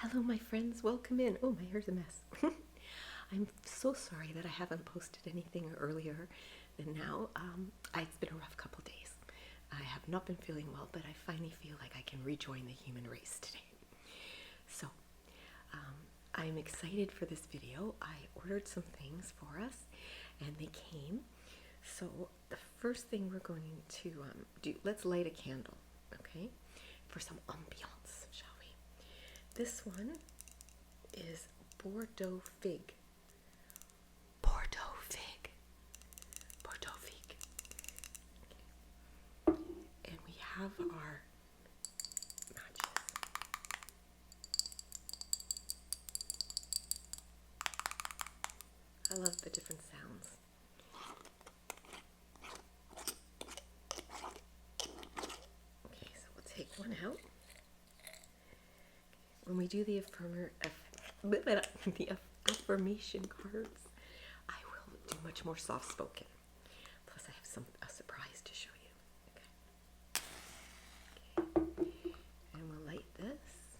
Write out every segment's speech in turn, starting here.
Hello, my friends. Welcome in. Oh, my hair's a mess. I'm so sorry that I haven't posted anything earlier than now. It's been a rough couple days. I have not been feeling well, but I finally feel like I can rejoin the human race today. So, I'm excited for this video. I ordered some things for us, and they came. So, the first thing we're going to do, let's light a candle, okay? For some ambiance, shall we? This one is Bordeaux fig. Bordeaux fig. Bordeaux fig. Okay. And we have our matches. I love the different sounds. Okay, so we'll take one out. When we do the affirmation cards, I will do much more soft spoken. Plus, I have a surprise to show you. Okay. And we'll light this.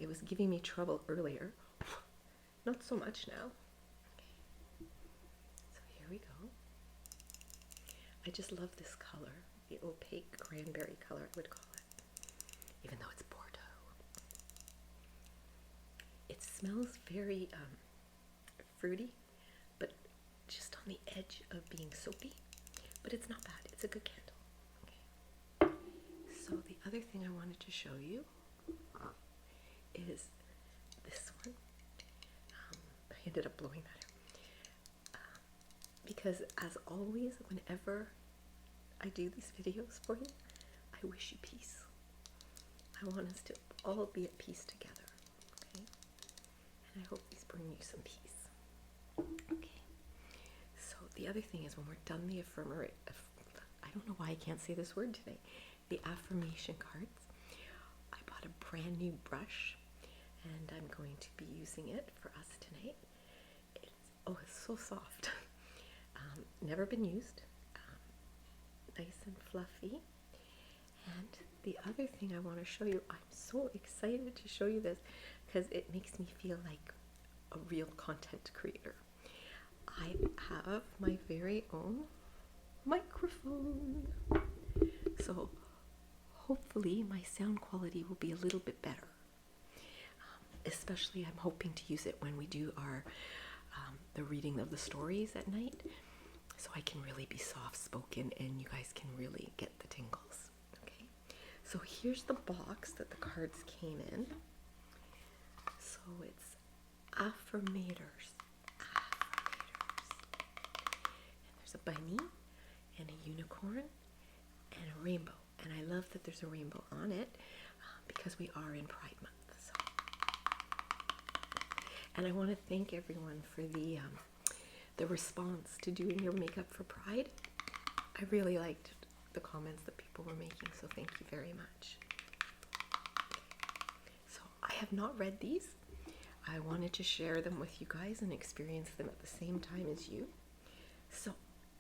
It was giving me trouble earlier. Not so much now. Okay. So here we go. I just love this color, the opaque cranberry color, I would call it, even though it's Bordeaux. It smells very fruity, but just on the edge of being soapy. But it's not bad. It's a good candle. Okay. So the other thing I wanted to show you is this one. I ended up blowing that out. Because as always, whenever I do these videos for you, I wish you peace. I want us to all be at peace together. I hope these bring you some peace. Okay. So the other thing is when we're done the I don't know why I can't say this word today. The affirmation cards. I bought a brand new brush, and I'm going to be using it for us tonight. It's so soft. Never been used. Nice and fluffy. And the other thing I want to show you, I'm so excited to show you this because it makes me feel like a real content creator. I have my very own microphone. So hopefully my sound quality will be a little bit better. Especially I'm hoping to use it when we do our the reading of the stories at night. So I can really be soft spoken and you guys can really get the tingles. Okay. So here's the box that the cards came in. So it's affirmators. And there's a bunny and a unicorn and a rainbow. And I love that there's a rainbow on it because we are in Pride Month. So. And I want to thank everyone for the response to doing your makeup for Pride. I really liked the comments that people were making, so thank you very much. So I have not read these. I wanted to share them with you guys and experience them at the same time as you. So,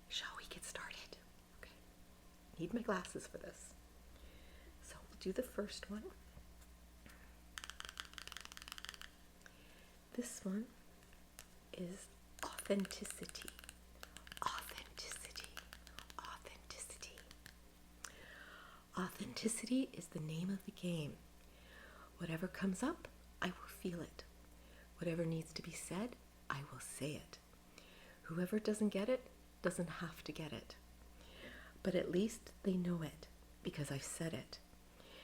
shall we get started? Okay. Need my glasses for this. So, we'll do the first one. This one is authenticity. Authenticity. Authenticity. Authenticity is the name of the game. Whatever comes up, I will feel it. Whatever needs to be said, I will say it. Whoever doesn't get it, doesn't have to get it. But at least they know it, because I've said it.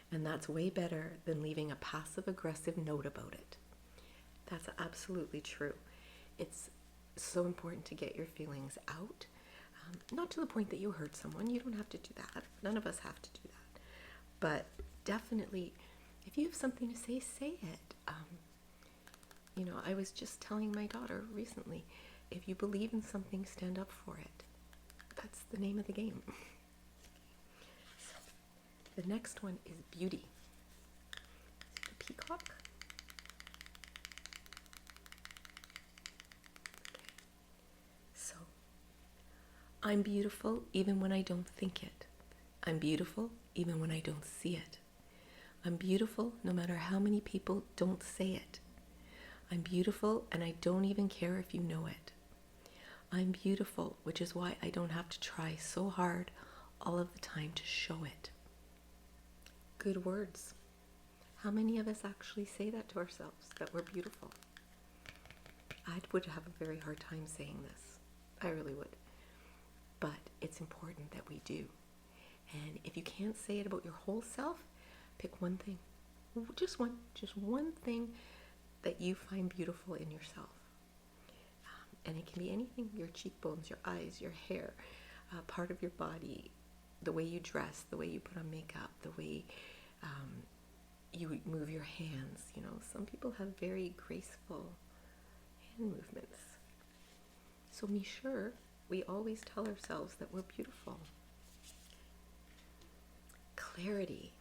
And that's way better than leaving a passive-aggressive note about it. That's absolutely true. It's so important to get your feelings out. Not to the point that you hurt someone. You don't have to do that. None of us have to do that. But definitely, if you have something to say, say it. I was just telling my daughter recently, if you believe in something, stand up for it. That's the name of the game. So, the next one is beauty. The peacock. Okay. So, I'm beautiful even when I don't think it. I'm beautiful even when I don't see it. I'm beautiful no matter how many people don't say it. I'm beautiful and I don't even care if you know it. I'm beautiful, which is why I don't have to try so hard all of the time to show it. Good words. How many of us actually say that to ourselves, that we're beautiful? I would have a very hard time saying this. I really would. But it's important that we do. And if you can't say it about your whole self, pick one thing. Just one thing that you find beautiful in yourself. And it can be anything, your cheekbones, your eyes, your hair, part of your body, the way you dress, the way you put on makeup, the way you move your hands. You know, some people have very graceful hand movements. So be sure we always tell ourselves that we're beautiful. Clarity.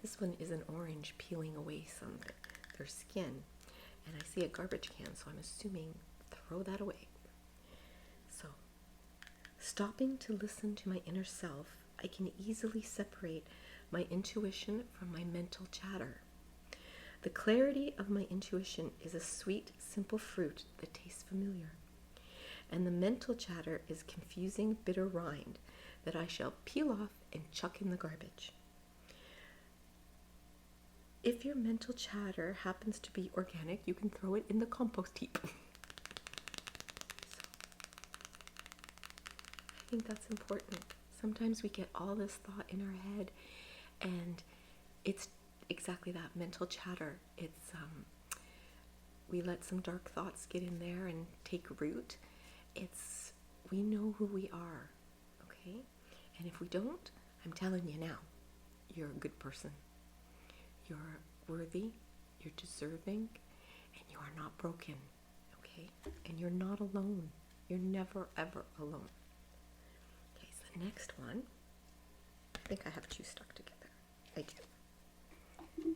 This one is an orange peeling away their skin. And I see a garbage can, so I'm assuming throw that away. So, stopping to listen to my inner self, I can easily separate my intuition from my mental chatter. The clarity of my intuition is a sweet, simple fruit that tastes familiar. And the mental chatter is confusing, bitter rind that I shall peel off and chuck in the garbage. If your mental chatter happens to be organic, you can throw it in the compost heap. So, I think that's important. Sometimes we get all this thought in our head, and it's exactly that, mental chatter. It's we let some dark thoughts get in there and take root. We know who we are, okay? And if we don't, I'm telling you now, you're a good person. You're worthy, you're deserving, and you are not broken, okay? And you're not alone. You're never, ever alone. Okay, so the next one, I think I have two stuck together. I do.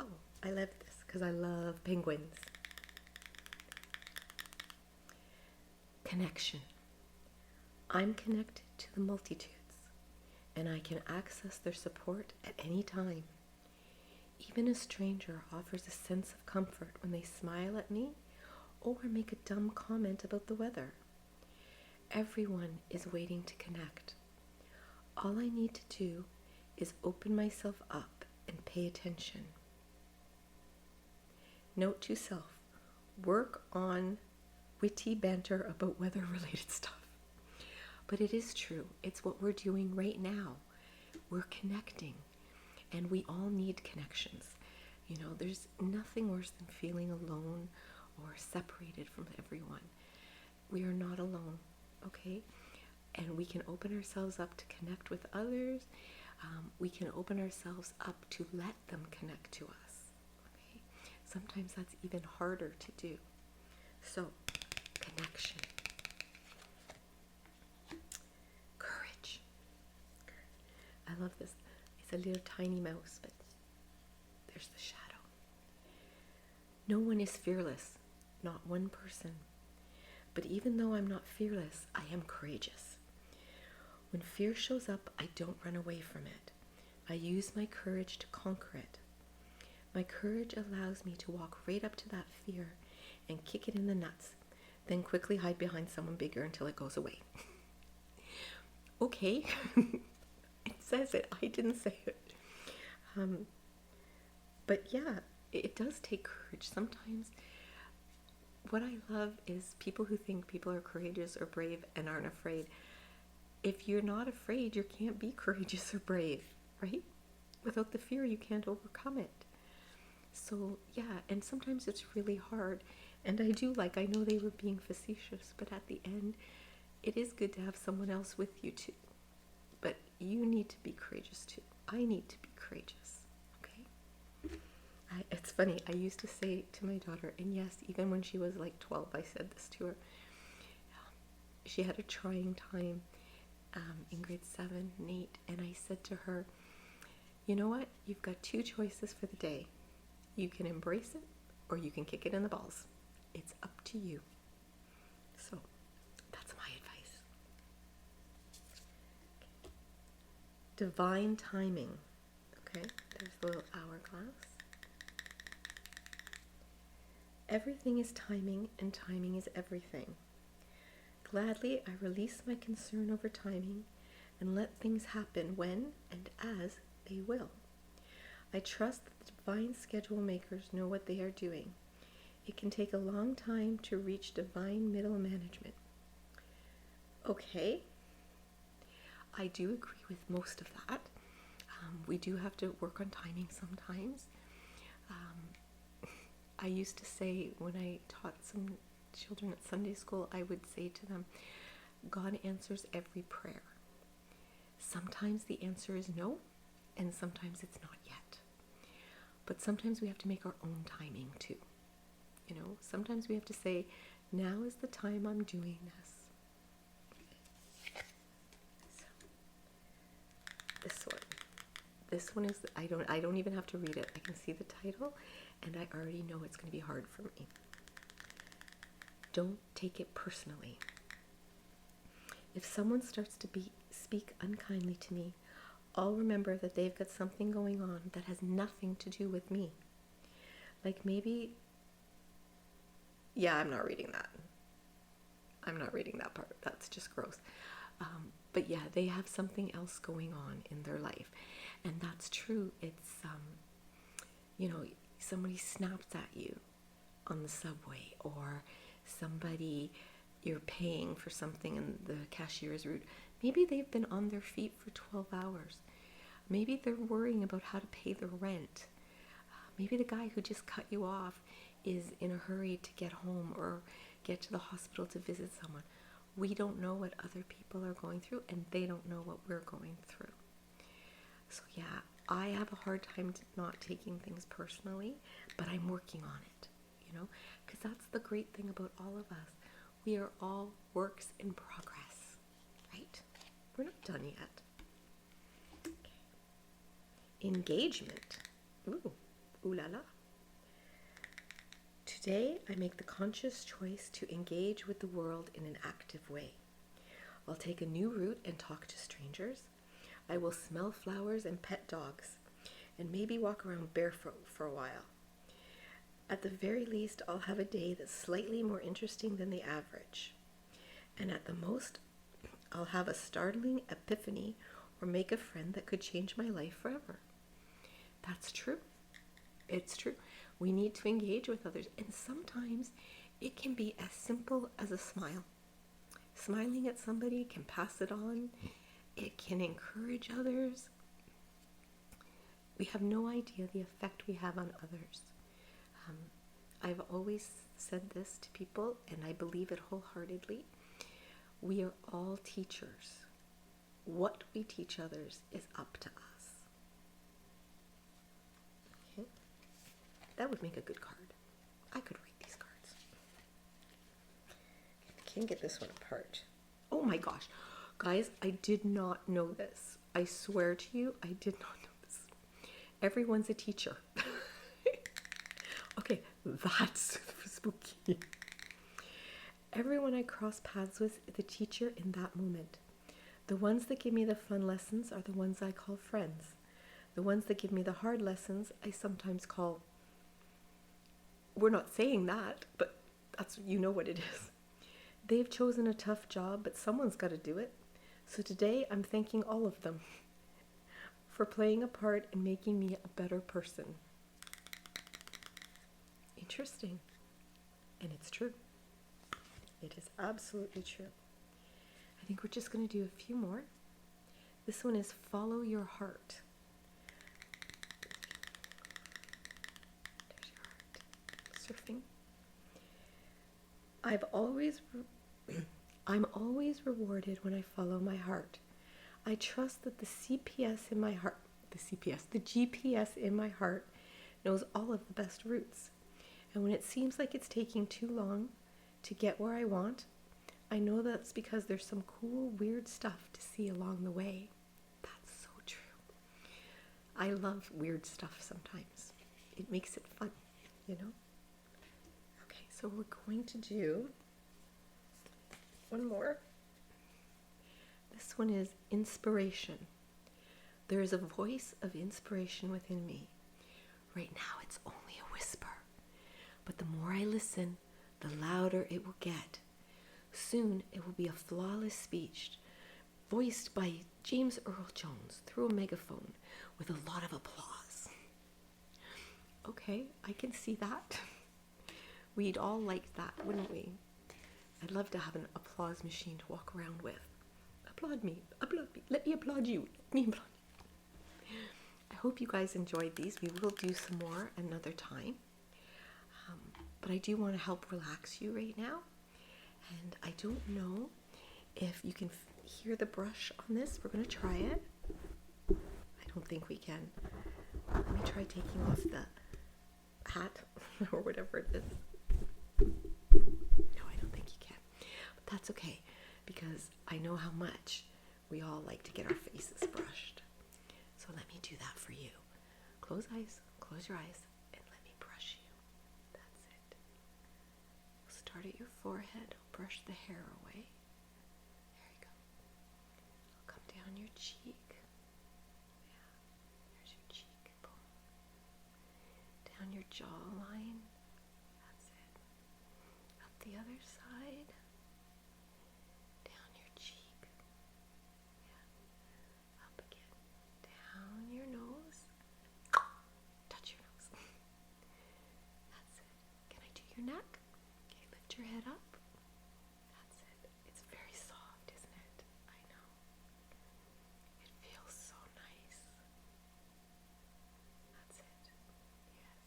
Oh, I love this because I love penguins. Connection. I'm connected to the multitudes, and I can access their support at any time. Even a stranger offers a sense of comfort when they smile at me or make a dumb comment about the weather. Everyone is waiting to connect. All I need to do is open myself up and pay attention. Note to self, work on witty banter about weather-related stuff. But it is true. It's what we're doing right now. We're connecting. And we all need connections. You know, there's nothing worse than feeling alone or separated from everyone. We are not alone, okay? And we can open ourselves up to connect with others. We can open ourselves up to let them connect to us, okay? Sometimes that's even harder to do. So, connection. Courage. I love this. It's a little tiny mouse, but there's the shadow. No one is fearless, not one person. But even though I'm not fearless, I am courageous. When fear shows up, I don't run away from it. I use my courage to conquer it. My courage allows me to walk right up to that fear and kick it in the nuts, then quickly hide behind someone bigger until it goes away. Okay. It says it. I didn't say it. But yeah, it does take courage. Sometimes what I love is people who think people are courageous or brave and aren't afraid. If you're not afraid, you can't be courageous or brave, right? Without the fear, you can't overcome it. So yeah, and sometimes it's really hard. And I know they were being facetious, but at the end, it is good to have someone else with you too. But you need to be courageous too. I need to be courageous, okay? It's funny, I used to say to my daughter, and yes, even when she was like 12, I said this to her. She had a trying time in grade 7 and 8, and I said to her, you know what? You've got two choices for the day. You can embrace it, or you can kick it in the balls. It's up to you. So, that's my advice. Divine timing. Okay, there's the little hourglass. Everything is timing, and timing is everything. Gladly, I release my concern over timing and let things happen when and as they will. I trust that the divine schedule makers know what they are doing. It can take a long time to reach divine middle management. Okay, I do agree with most of that. We do have to work on timing sometimes. I used to say when I taught some children at Sunday school, I would say to them, God answers every prayer. Sometimes the answer is no, and sometimes it's not yet. But sometimes we have to make our own timing too. You know, sometimes we have to say, now is the time I'm doing this. So, this one is, I don't even have to read it. I can see the title, and I already know it's going to be hard for me. Don't take it personally. If someone starts to speak unkindly to me, I'll remember that they've got something going on that has nothing to do with me. Like maybe, yeah, I'm not reading that. I'm not reading that part. That's just gross. But yeah, they have something else going on in their life. And that's true. It's, you know, somebody snaps at you on the subway, or somebody, you're paying for something and the cashier is rude. Maybe they've been on their feet for 12 hours. Maybe they're worrying about how to pay the rent. Maybe the guy who just cut you off is in a hurry to get home or get to the hospital to visit someone. We don't know what other people are going through, and they don't know what we're going through. So yeah, I have a hard time not taking things personally, but I'm working on it, you know, because that's the great thing about all of us. We are all works in progress, right? We're not done yet. Okay. Engagement. Ooh la la. Today, I make the conscious choice to engage with the world in an active way. I'll take a new route and talk to strangers. I will smell flowers and pet dogs, and maybe walk around barefoot for a while. At the very least, I'll have a day that's slightly more interesting than the average. And at the most, I'll have a startling epiphany or make a friend that could change my life forever. That's true. It's true. We need to engage with others, and sometimes it can be as simple as a smile. Smiling at somebody can pass it on. It can encourage others. We have no idea the effect we have on others. I've always said this to people, and I believe it wholeheartedly. We are all teachers. What we teach others is up to us. Okay? That would make a good card. I could write these cards. I can't get this one apart. Oh my gosh. Guys, I did not know this. I swear to you, I did not know this. Everyone's a teacher. Okay, that's spooky. Everyone I cross paths with is a teacher in that moment. The ones that give me the fun lessons are the ones I call friends. The ones that give me the hard lessons, I sometimes call... We're not saying that, but that's, you know what it is. They've chosen a tough job, but someone's got to do it. So today, I'm thanking all of them for playing a part in making me a better person. Interesting. And it's true. It is absolutely true. I think we're just going to do a few more. This one is follow your heart. There's your heart. Surfing. I'm always rewarded when I follow my heart. I trust that the GPS in my heart, the GPS in my heart knows all of the best routes. And when it seems like it's taking too long to get where I want, I know that's because there's some cool, weird stuff to see along the way. That's so true. I love weird stuff sometimes. It makes it fun, you know? Okay, so we're going to do one more. This one is inspiration. There is a voice of inspiration within me. Right now it's only a whisper, but the more I listen, the louder it will get. Soon it will be a flawless speech, voiced by James Earl Jones through a megaphone with a lot of applause. Okay, I can see that. We'd all like that, wouldn't we? I'd love to have an applause machine to walk around with. Applaud me, let me applaud you, let me applaud you. I hope you guys enjoyed these. We will do some more another time. But I do want to help relax you right now. And I don't know if you can hear the brush on this. We're going to try it. I don't think we can. Let me try taking off the hat or whatever it is. No, I don't think you can. But that's okay, because I know how much we all like to get our faces brushed. So let me do that for you. Close your eyes, and let me brush you. That's it. We'll start at your forehead. I'll brush the hair away. There you go. I'll come down your cheek. Yeah, there's your cheekbone. Down your jawline. That's it. Up the other side. Down your cheek. Yeah. Up again. Down your nose. Touch your nose. That's it. Can I do your neck? Okay, lift your head up. That's it. It's very soft, isn't it? I know. It feels so nice. That's it. Yes.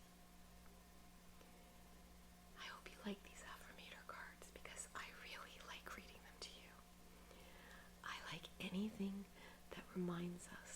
I hope you like these affirmator cards, because I really like reading them to you. I like anything that reminds us